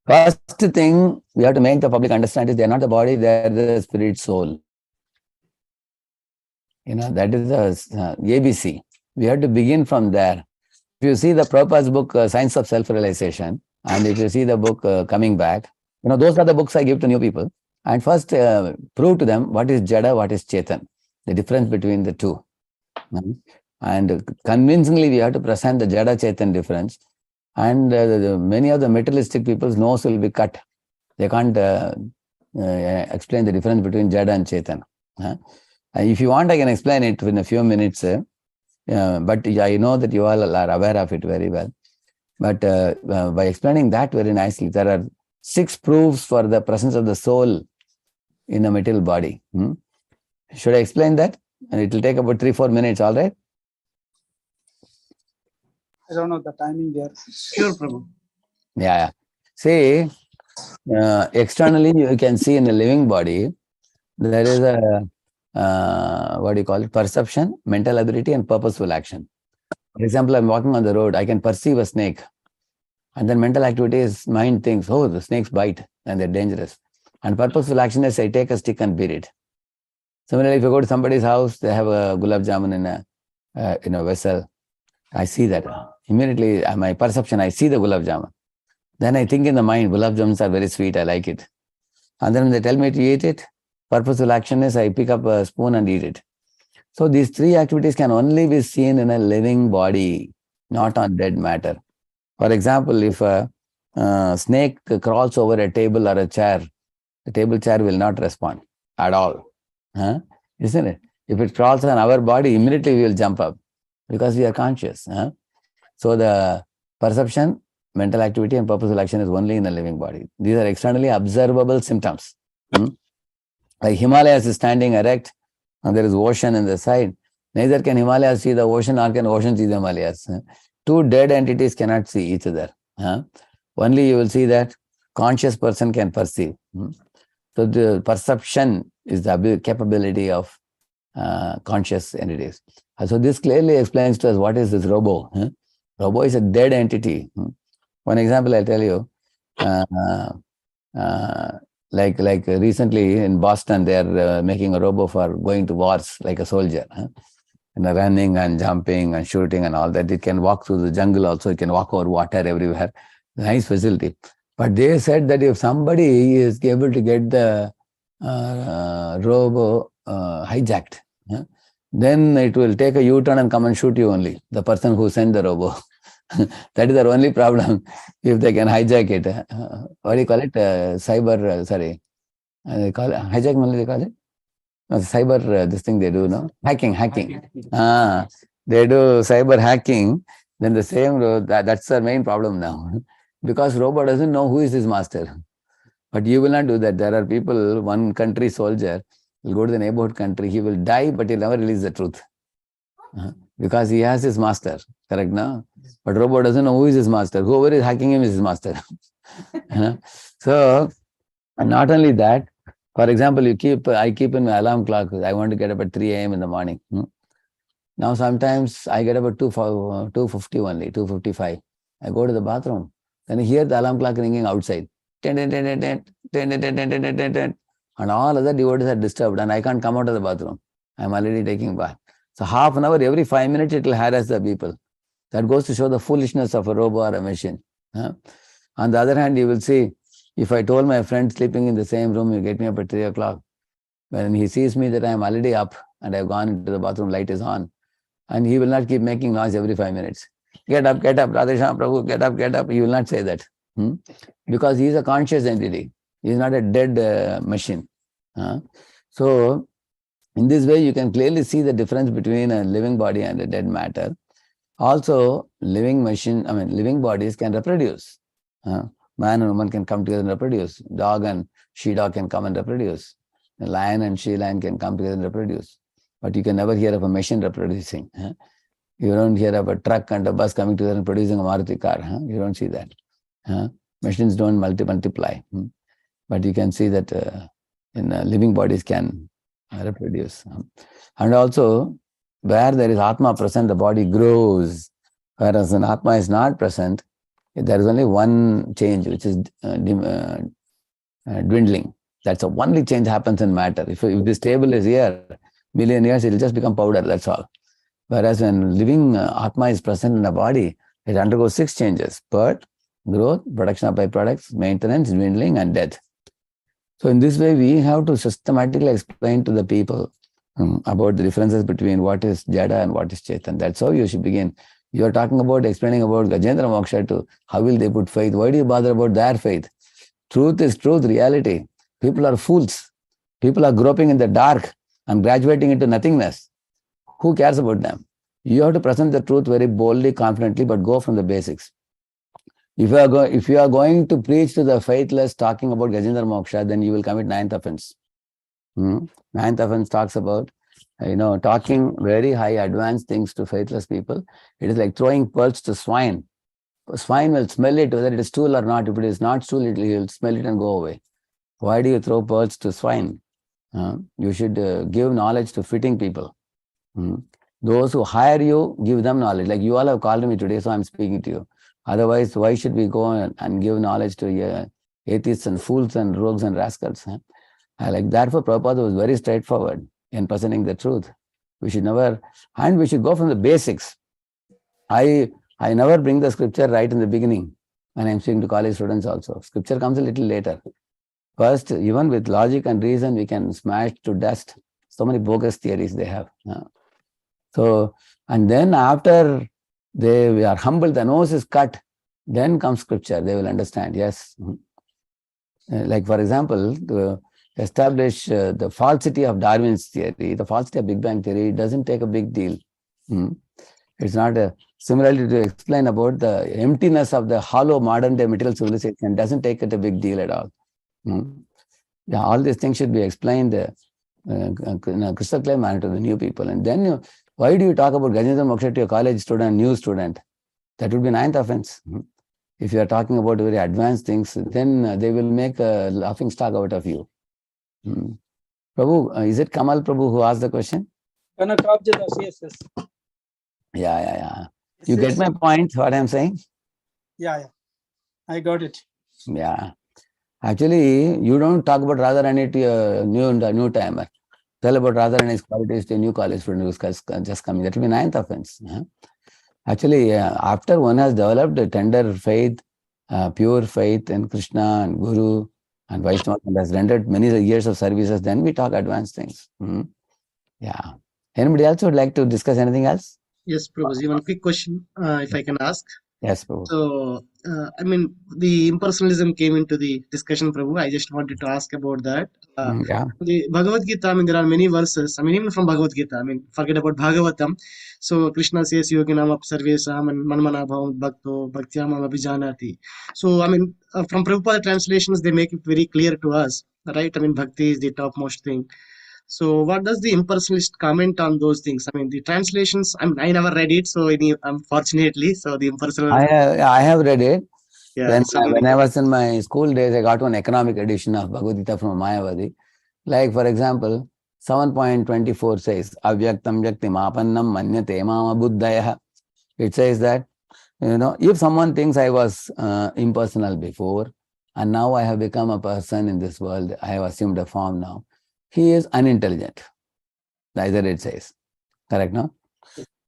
First thing we have to make the public understand is they are not the body, they are the spirit soul. That is the ABC. We have to begin from there. If you see the Prabhupada's book, Science of Self-Realization, and if you see the book Coming Back, those are the books I give to new people. And first prove to them what is Jada, what is Chetan, the difference between the two. And convincingly we have to present the Jada Chetan difference. And many of the materialistic people's nose will be cut. They can't explain the difference between Jada and Chetan. If you want, I can explain it in a few minutes. But I know that you all are aware of it very well. But by explaining that very nicely, there are 6 proofs for the presence of the soul in a material body. Should I explain that? And it will take about 3-4 minutes, all right? I don't know the timing there. Sure, Prabhu. Yeah. See, externally you can see in the living body, there is a, perception, mental ability and purposeful action. For example, I'm walking on the road, I can perceive a snake. And then mental activity is mind thinks, oh, the snakes bite and they're dangerous. And purposeful action is I take a stick and beat it. Similarly, if you go to somebody's house, they have a gulab jamun in a vessel. I see that. Immediately, my perception, I see the gulab jamun. Then I think in the mind, gulab jamuns are very sweet, I like it. And then when they tell me to eat it, purposeful action is I pick up a spoon and eat it. So these three activities can only be seen in a living body, not on dead matter. For example, if a snake crawls over a table or a chair, the table chair will not respond at all. Huh? Isn't it? If it crawls on our body, immediately we will jump up because we are conscious. Huh? So the perception, mental activity, and purposeful action is only in the living body. These are externally observable symptoms. Like Himalayas is standing erect and there is ocean in the side. Neither can Himalayas see the ocean nor can ocean see the Himalayas. Two dead entities cannot see each other. Only you will see that conscious person can perceive. So the perception is the capability of conscious entities. So this clearly explains to us what is this robo. Robo is a dead entity. One example I'll tell you. Like recently in Boston, they are making a robo for going to wars like a soldier. Running and jumping and shooting and all that. It can walk through the jungle also. It can walk over water everywhere. Nice facility. But they said that if somebody is able to get the robo hijacked, then it will take a U-turn and come and shoot you only, the person who sent the robo. That is their only problem, if they can hijack it. What do you call it? Cyber, sorry. They call it, hijack only they call it? No, cyber, this thing they do, no? Hacking. They do cyber hacking, then the same, that's the main problem now. Because robot doesn't know who is his master. But you will not do that. There are people, one country soldier will go to the neighborhood country, he will die, but he'll never release the truth. Because he has his master, correct now? But robot doesn't know who is his master. Whoever is hacking him is his master. So, and not only that, for example, I keep in my alarm clock, I want to get up at 3 a.m. in the morning. Now sometimes I get up at 2:50 only, 2:55. I go to the bathroom, then I hear the alarm clock ringing outside. And all other devotees are disturbed and I can't come out of the bathroom. I'm already taking bath. So half an hour, every 5 minutes, it will harass the people. That goes to show the foolishness of a robot or a machine. On the other hand, you will see, if I told my friend sleeping in the same room, you get me up at 3 o'clock. When he sees me that I am already up and I have gone into the bathroom, light is on, and he will not keep making noise every 5 minutes. Get up, Radheshyam Prabhu, get up. He will not say that. Because he is a conscious entity. He is not a dead machine. So, in this way, you can clearly see the difference between a living body and a dead matter. Also, living bodies can reproduce. Man and woman can come together and reproduce. Dog and she-dog can come and reproduce. A lion and she-lion can come together and reproduce. But you can never hear of a machine reproducing. You don't hear of a truck and a bus coming together and producing a Maruti car. You don't see that. Machines don't multiply. But you can see that in living bodies can reproduce. And also, where there is Atma present, the body grows. Whereas when Atma is not present, there is only one change, which is dwindling. That's the only change happens in matter. If this table is here, million years, it will just become powder, that's all. Whereas when living Atma is present in the body, it undergoes 6 changes: birth, growth, production of byproducts, maintenance, dwindling, and death. So in this way, we have to systematically explain to the people about the differences between what is Jada and what is Chetan. That's how you should begin. You are talking about explaining about Gajendra Moksha to how will they put faith? Why do you bother about their faith? Truth is truth, reality. People are fools. People are groping in the dark and graduating into nothingness. Who cares about them? You have to present the truth very boldly, confidently, but go from the basics. If you are going to preach to the faithless talking about Gajendra Moksha, then you will commit 9th offense. 9th offense talks about, talking very high advanced things to faithless people. It is like throwing pearls to swine. Swine will smell it, whether it is stool or not. If it is not stool, it will smell it and go away. Why do you throw pearls to swine? You should give knowledge to fitting people. Those who hire you, give them knowledge. Like you all have called me today, so I'm speaking to you. Otherwise, why should we go and give knowledge to atheists and fools and rogues and rascals? Therefore, Prabhupada was very straightforward in presenting the truth. We should go from the basics. I never bring the scripture right in the beginning when I'm speaking to college students also. Scripture comes a little later. First, even with logic and reason, we can smash to dust so many bogus theories they have. So, and then after they are humbled, the nose is cut, then comes scripture. They will understand. Yes. Like for example, to establish the falsity of Darwin's theory, the falsity of Big Bang theory, it doesn't take a big deal. It's not a, similarly to explain about the emptiness of the hollow modern day material civilization doesn't take it a big deal at all. Yeah, all these things should be explained in a crystal clear manner to the new people. And then why do you talk about Gajendra Moksha to a college student, new student? That would be ninth offense. If you are talking about very advanced things, then they will make a laughing stock out of you. Prabhu, is it Kamal Prabhu who asked the question? Yes. Yeah. You get my point, what I'm saying? Yeah. I got it. Yeah. Actually, you don't talk about Radharani to a new timer. Tell about Radharani's qualities to a new college student who's just coming. That will be ninth offense. Actually, after one has developed a tender faith, pure faith in Krishna and Guru and Vaishnava and has rendered many years of services, then we talk advanced things. Yeah. Anybody else would like to discuss anything else? Yes, Prabhuji. One quick question, if I can ask. Yes, Prabhu. So, the impersonalism came into the discussion, Prabhu. I just wanted to ask about that. Yeah. The Bhagavad Gita, there are many verses. Even from Bhagavad Gita, forget about Bhagavatam. So, Krishna says, Yoginam apsarvesam and manmana bhavam bhakto bhaktyamam abhijanati. So, from Prabhupada translations, they make it very clear to us, right? Bhakti is the topmost thing. So what does the impersonalist comment on those things? The translations, I never read it, so unfortunately, so the impersonal. I have read it. Yeah, When I was in my school days, I got one economic edition of Bhagavad Gita from Mayavadi. Like, for example, 7.24 says, Avyaktam Vyaktim Apannam Manyate Mama Buddhaya. It says that, if someone thinks I was impersonal before, and now I have become a person in this world, I have assumed a form now, he is unintelligent. Neither it says. Correct, no?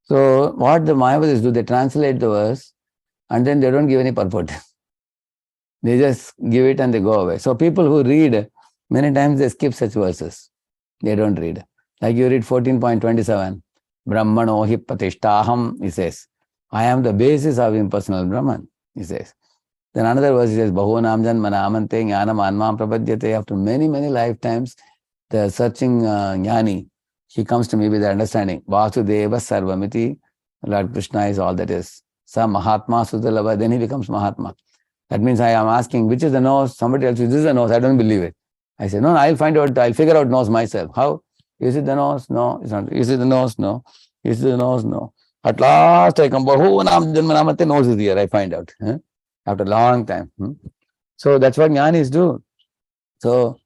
So, what the Mayavadis do, they translate the verse, and then they don't give any purport. They just give it and they go away. So people who read, many times they skip such verses. They don't read. Like you read 14.27, Brahmano hi pratishtaham, he says. I am the basis of impersonal Brahman, he says. Then another verse says, Bahunam janmana amante jnanam anmam prapadyate. After many, many lifetimes, the searching jnani, he comes to me with the understanding. Vasudeva sarvamiti, Lord Krishna is all that is. Sa Mahatma Sudalava, then he becomes Mahatma. That means I am asking, which is the nose? Somebody else says, this is the nose. I don't believe it. I say, no, I'll find out. I'll figure out nose myself. How? Is it the nose? No, it's not. Is it the nose? No. Is it the nose? No. At last I come, nose is here. I find out. After a long time. So that's what jnanis do. So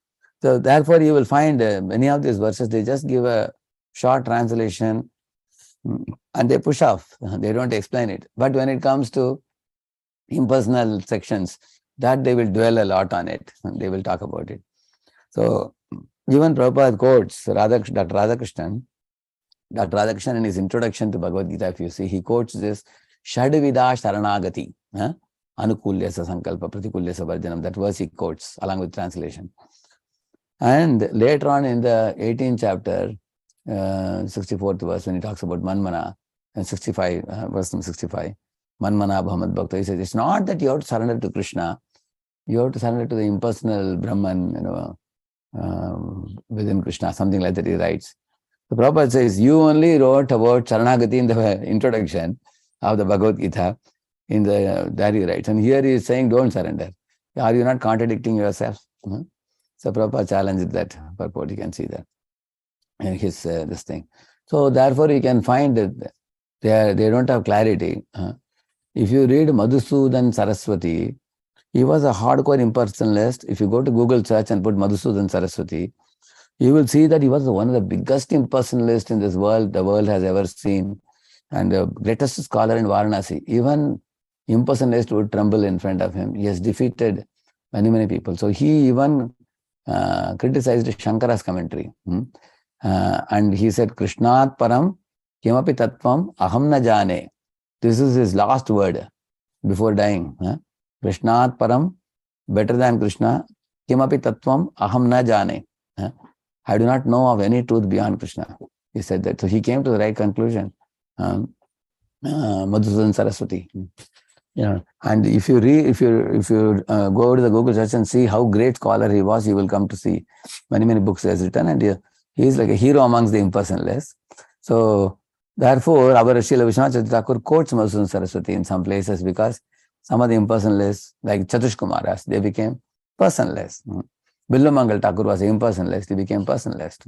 therefore you will find many of these verses, they just give a short translation and they push off. They don't explain it. But when it comes to impersonal sections, that they will dwell a lot on it. They will talk about it. So even Prabhupada quotes Dr. Radheshyam in his introduction to Bhagavad Gita, if you see, he quotes this Shadvida Sharanagati, Anukulyasa Sankalpa Pratikulyasa Varjanam. That verse he quotes along with translation. And later on in the 18th chapter, 64th verse, when he talks about Manmana, and 65, verse number 65, Manmana Bhamat Bhakta, he says, it's not that you have to surrender to Krishna, you have to surrender to the impersonal Brahman, within Krishna, something like that he writes. The Prabhupada says, you only wrote about Sharanagati in the introduction of the Bhagavad Gita, there he writes. And here he is saying, don't surrender. Are you not contradicting yourself? So Prabhupada challenged that purport, you can see that in his this thing. So therefore you can find that they don't have clarity. If you read Madhusudan Saraswati, he was a hardcore impersonalist. If you go to Google search and put Madhusudan Saraswati, you will see that he was one of the biggest impersonalists in this world the world has ever seen, and the greatest scholar in Varanasi. Even impersonalists would tremble in front of him. He has defeated many, many people. So he even criticized Shankara's commentary. And he said, Krishnat param kimapi tattvam aham na jane. This is his last word before dying. Krishnat param, better than Krishna, kimapi tattvam aham na jane. I do not know of any truth beyond Krishna. He said that. So he came to the right conclusion. Madhusudan Saraswati. Yeah, and if you go to the Google search and see how great scholar he was, you will come to see many books he has written, and he is like a hero amongst the impersonalists. So therefore, our Srila Vishwanath Thakur quotes Madhusudan Saraswati in some places because some of the impersonalists, like Chatush Kumaras, they became personalists. Billamangal Thakur was an impersonalist; he became personalist.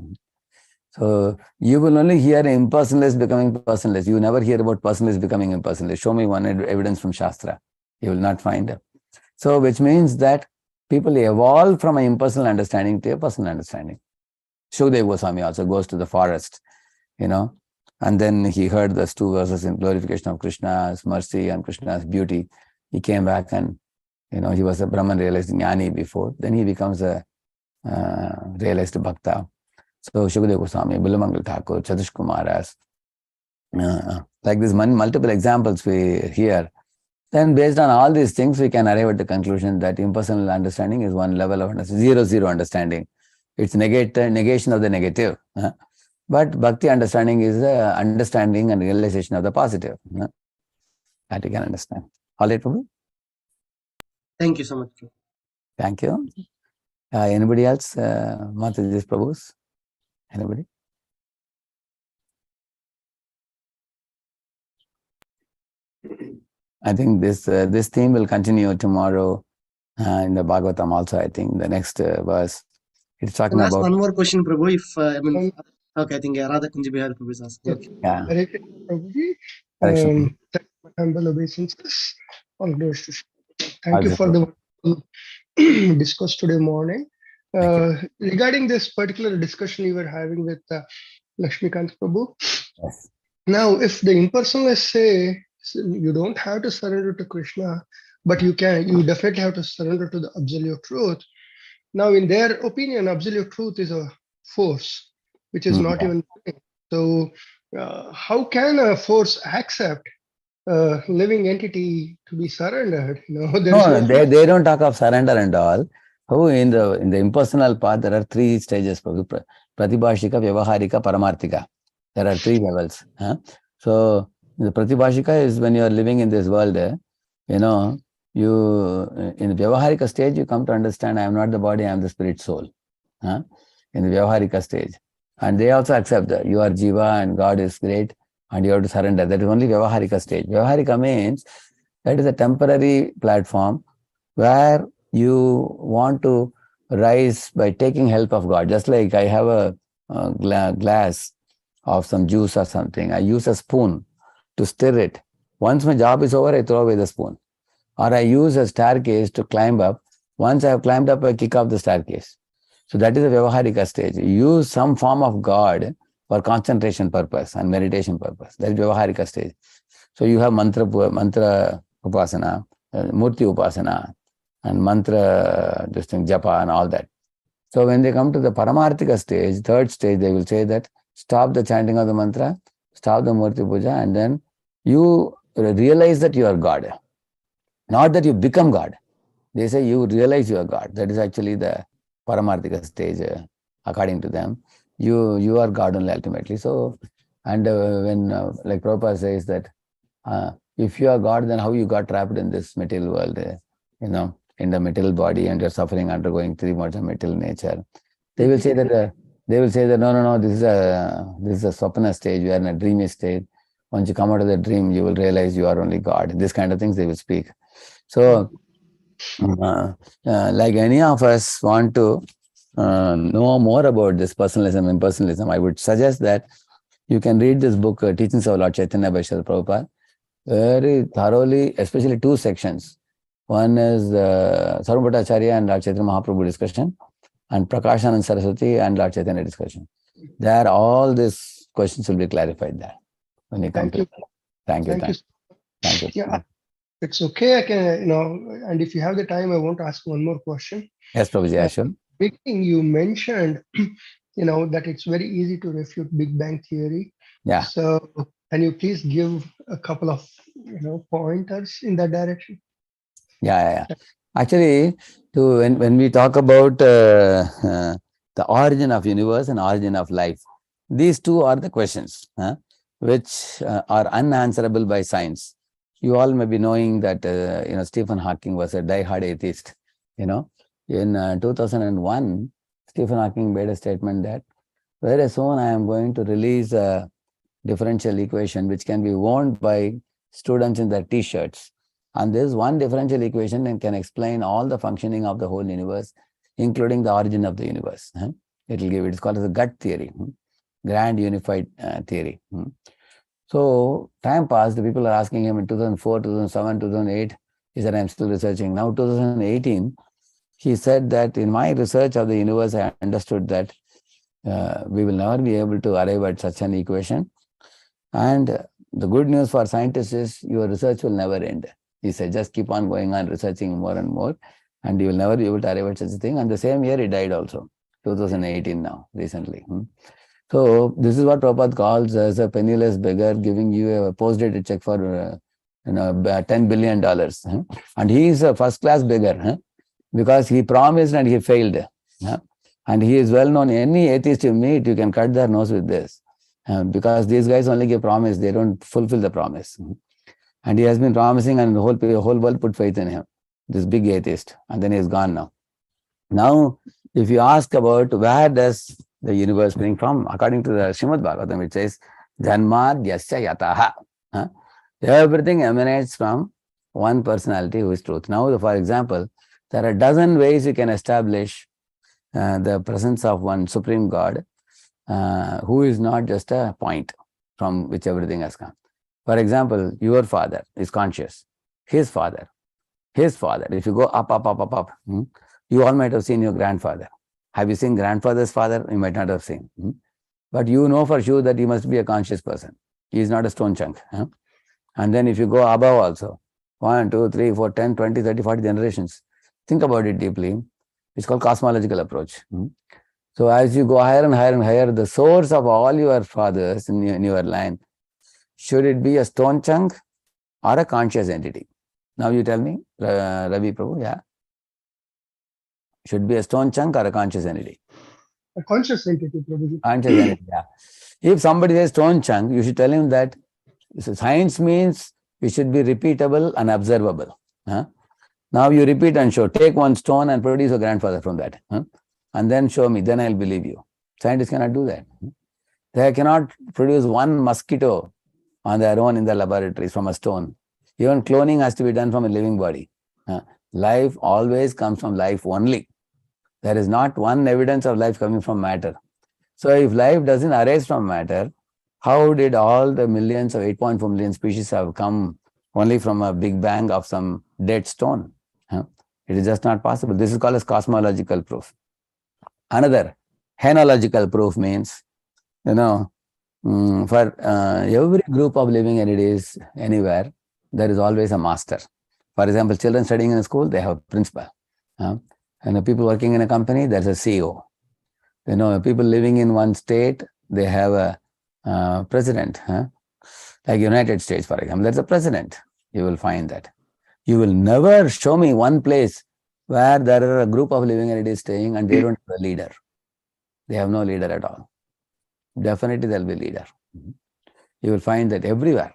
So you will only hear impersonalist becoming personalist. You never hear about personalist becoming impersonalist. Show me one evidence from Shastra. You will not find it. So which means that people evolve from an impersonal understanding to a personal understanding. Shukadeva Goswami also goes to the forest, and then he heard those two verses in glorification of Krishna's mercy and Krishna's beauty. He came back and, he was a Brahman realized Jnani before. Then he becomes a realized Bhakta. So Shukadeva Goswami, Billamangal Thakur, Chatush Kumaras, like this multiple examples we hear. Then based on all these things, we can arrive at the conclusion that impersonal understanding is one level of understanding, zero understanding. It's negation of the negative. But Bhakti understanding is the understanding and realization of the positive. That you can understand. All right, Prabhu? Thank you so much. Thank you. Anybody else? Mataji's Prabhus? Anybody? I think this theme will continue tomorrow in the Bhagavatam also. I think the next verse, it's talking Can I ask about. one more question, Prabhu? Okay, I think Radha Kunji Bihar Prabhu is asking. Okay. Yeah. Hare Krishna, Prabhuji. Correction. Thank you for humble obeisances. All glories to Shri. Thank All you good. for the discourse today morning. Regarding this particular discussion you were having with Lakshmikant Prabhu. Yes. Now, if the impersonalists say you don't have to surrender to Krishna, but you definitely have to surrender to the absolute truth. Now, in their opinion, absolute truth is a force, which is not even. So, how can a force accept a living entity to be surrendered? They don't talk of surrender and all. How in the impersonal path there are three stages: Pratibhashika, Vyavaharika, Paramarthika. There are three levels. So the Pratibhashika is when you are living in this world. You in the Vyavaharika stage you come to understand I am not the body, I am the spirit soul. In the Vyavaharika stage, and they also accept that you are Jiva and God is great, and you have to surrender. That is only Vyavaharika stage. Vyavaharika means that is a temporary platform where you want to rise by taking help of God. Just like I have a glass of some juice or something, I use a spoon to stir it. Once my job is over, I throw away the spoon. Or I use a staircase to climb up. Once I have climbed up, I kick off the staircase. So that is the Vyavaharika stage. You use some form of God for concentration purpose and meditation purpose. That is Vyavaharika stage. So you have mantra upasana, murti upasana, and mantra, this thing, japa and all that. So when they come to the Paramarthika stage, third stage, they will say that stop the chanting of the mantra, stop the murti puja, and then you realize that you are God. Not that you become God. They say you realize you are God. That is actually the Paramarthika stage, according to them. You are God only ultimately. So, and when like Prabhupada says that if you are God, then how you got trapped in this material world, in the material body, and you're suffering, undergoing three modes of material nature. They will say that no, this is a swapana stage. We are in a dreamy state. Once you come out of the dream, you will realize you are only God. This kind of things they will speak. So, like any of us want to know more about this personalism, impersonalism, I would suggest that you can read this book, Teachings of Lord Chaitanya by Srila Prabhupada, very thoroughly, especially two sections. One is Sarva Bhattacharya and Lord Chaitanya Mahaprabhu discussion, and Prakashanand Saraswati and Lord Chaitanya discussion. There, all these questions will be clarified there when you come to it. Thank you. Yeah, it's okay. I can, and if you have the time, I want to ask one more question. Yes, Prabhuji, sure. Beginning, you mentioned, that it's very easy to refute Big Bang theory. Yeah. So, can you please give a couple of, pointers in that direction? Yeah. Actually, when we talk about the origin of universe and origin of life, These two are the questions which are unanswerable by science. You all may be knowing that Stephen Hawking was a die-hard atheist. In 2001, Stephen Hawking made a statement that very soon I am going to release a differential equation which can be worn by students in their t-shirts. And this one differential equation and can explain all the functioning of the whole universe, including the origin of the universe. It's called as a gut theory, grand unified theory. So time passed, the people are asking him in 2004, 2007, 2008, he said, I'm still researching. Now 2018, he said that in my research of the universe, I understood that we will never be able to arrive at such an equation. And the good news for scientists is your research will never end. He said, just keep on going on researching more and more, and you will never be able to arrive at such a thing. And the same year he died also, 2018 now, recently. So this is what Prabhupada calls as a penniless beggar giving you a post-dated check for $10 billion. And he is a first-class beggar because he promised and he failed. And he is well known. Any atheist you meet, you can cut their nose with this. Because these guys only give promise, they don't fulfill the promise. And he has been promising, and the whole world put faith in him, this big atheist, and then he is gone now. Now, if you ask about where does the universe bring from, according to the Srimad Bhagavatam, it says, Janmadhyasya yataha. Everything emanates from one personality who is truth. Now, for example, there are a dozen ways you can establish the presence of one supreme God, who is not just a point from which everything has come. For example, your father is conscious. His father. If you go up, you all might have seen your grandfather. Have you seen grandfather's father? You might not have seen. But you know for sure that he must be a conscious person. He is not a stone chunk. And then if you go above also, 1, 2, 3, 4, 10, 20, 30, 40 generations. Think about it deeply. It's called cosmological approach. So as you go higher and higher and higher, the source of all your fathers in your line, should it be a stone chunk or a conscious entity? Now you tell me, Ravi Prabhu, yeah? Should be a stone chunk or a conscious entity? A conscious entity, Prabhuji. Conscious entity, yeah. If somebody says stone chunk, you should tell him that science means it should be repeatable and observable. Now you repeat and show. Take one stone and produce a grandfather from that. And then show me, then I'll believe you. Scientists cannot do that. They cannot produce one mosquito on their own in the laboratories from a stone. Even cloning has to be done from a living body. Life always comes from life only. There is not one evidence of life coming from matter. So if life doesn't arise from matter, how did all the millions of 8.4 million species have come only from a big bang of some dead stone? It is just not possible. This is called as cosmological proof. Another henological proof means, for every group of living entities anywhere, there is always a master. For example, children studying in a school, they have a principal. People working in a company, there's a CEO. People living in one state, they have a president. Like United States, for example, there's a president. You will find that. You will never show me one place where there are a group of living entities staying and they don't have a leader. They have no leader at all. Definitely there will be a leader. You will find that everywhere.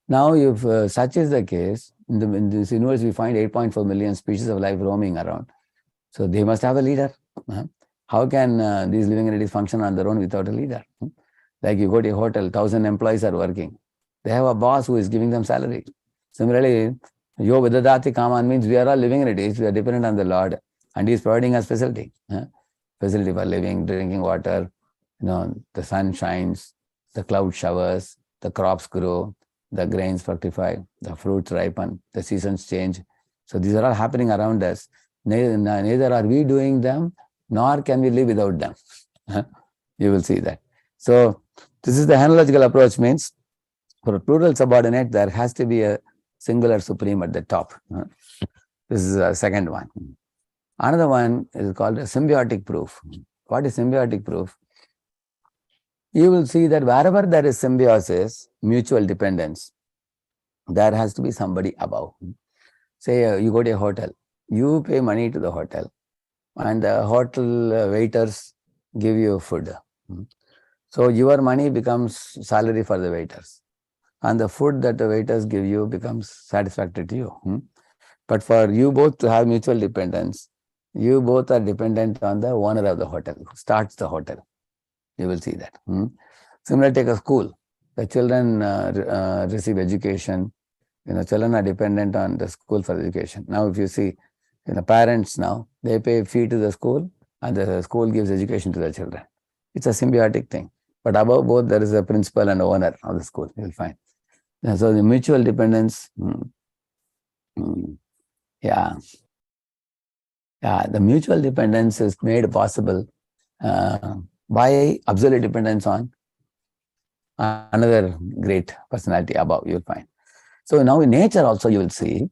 Now, if such is the case, in this universe we find 8.4 million species of life roaming around. So they must have a leader. How can these living entities function on their own without a leader? Like you go to a hotel, 1,000 employees are working. They have a boss who is giving them salary. Similarly, Yo Vidadati Kaman means we are all living entities. We are dependent on the Lord, and He is providing us facility. Facility for living, drinking water. The sun shines, the cloud showers, the crops grow, the grains fructify, the fruits ripen, the seasons change. So these are all happening around us. Neither are we doing them, nor can we live without them. You will see that. So this is the henological approach, means for a plural subordinate, there has to be a singular supreme at the top. This is the second one. Another one is called a symbiotic proof. What is symbiotic proof? You will see that wherever there is symbiosis, mutual dependence, there has to be somebody above. Say you go to a hotel, you pay money to the hotel, and the hotel waiters give you food. So your money becomes salary for the waiters, and the food that the waiters give you becomes satisfactory to you. But for you both to have mutual dependence, you both are dependent on the owner of the hotel, who starts the hotel. You will see that. Similarly, take a school. The children receive education. Children are dependent on the school for education. Now, if you see, parents now, they pay fee to the school, and the school gives education to the children. It's a symbiotic thing. But above both, there is a principal and owner of the school, you'll find. And so the mutual dependence, the mutual dependence is made possible by absolute dependence on another great personality above, you'll find. So now in nature also you will see,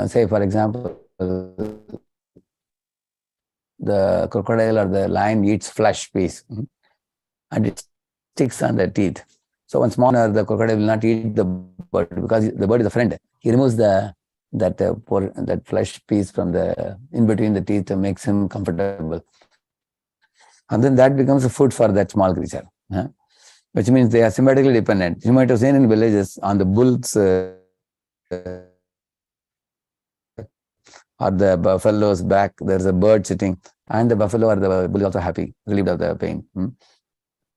say for example, the crocodile or the lion eats flesh piece and it sticks on the teeth. So once more the crocodile will not eat the bird because the bird is a friend. He removes that flesh piece from in between the teeth and makes him comfortable. And then that becomes a food for that small creature. Which means they are symbiotically dependent. You might have seen in villages on the bulls or the buffalo's back, there's a bird sitting, and the buffalo or the bull is also happy, relieved of the pain.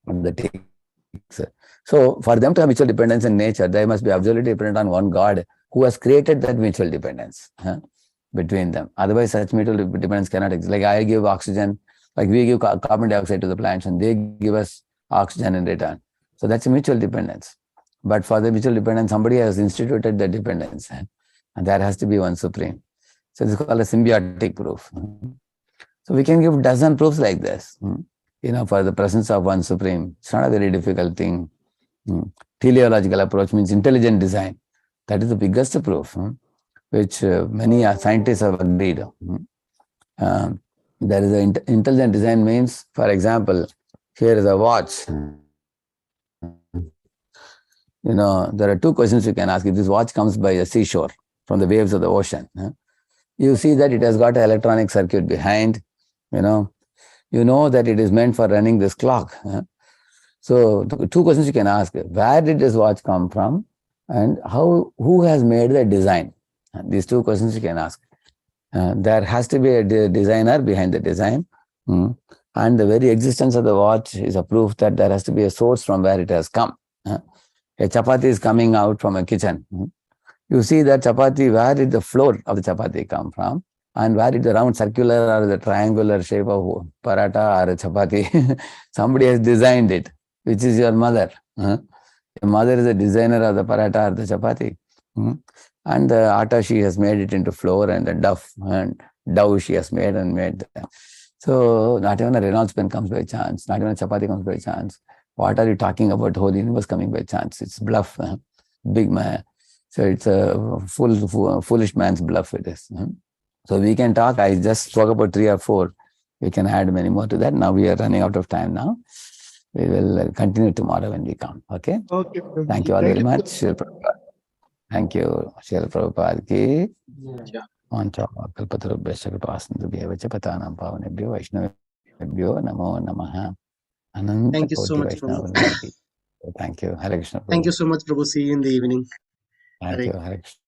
The ticks. So for them to have mutual dependence in nature, they must be absolutely dependent on one God who has created that mutual dependence between them. Otherwise, such mutual dependence cannot exist. Like I give oxygen, like we give carbon dioxide to the plants, and they give us oxygen in return. So that's a mutual dependence. But for the mutual dependence, somebody has instituted the dependence, and there has to be one supreme. So this is called a symbiotic proof. So we can give dozen proofs like this, for the presence of one supreme. It's not a very difficult thing. Teleological approach means intelligent design. That is the biggest proof, which many scientists have agreed. There is an intelligent design means, for example, here is a watch. There are two questions you can ask. If this watch comes by a seashore from the waves of the ocean, you see that it has got an electronic circuit behind. You know that it is meant for running this clock. So two questions you can ask: where did this watch come from, and who has made the design? These two questions you can ask. There has to be a designer behind the design, and the very existence of the watch is a proof that there has to be a source from where it has come. A chapati is coming out from a kitchen. You see that chapati, where did the flour of the chapati come from? And where did the round circular or the triangular shape of paratha or a chapati? Somebody has designed it, which is your mother. Your mother is a designer of the paratha or the chapati. And the atta, she has made it into flour, and the dough she has made them. So not even a Reynolds pen comes by chance. Not even a chapati comes by chance. What are you talking about? The whole universe coming by chance. It's bluff. Big man. So it's a foolish man's bluff it is. So we can talk. I just spoke about 3 or 4. We can add many more to that. Now we are running out of time now. We will continue tomorrow when we come. Okay? Okay. Thank you all very much. Thank you. Srila Prabhupada ki. Mantra kalpatarubhyascha kripasindubhyev cha patanam pavanebhyo vaishnavebhyo namo namaha. Ananta Thank you so Koti much, Prabhu. Vaishnava. Thank you. Hare Krishna. Thank you so much, Prabhu. See you in the evening. Thank Hare you. Hare Krishna.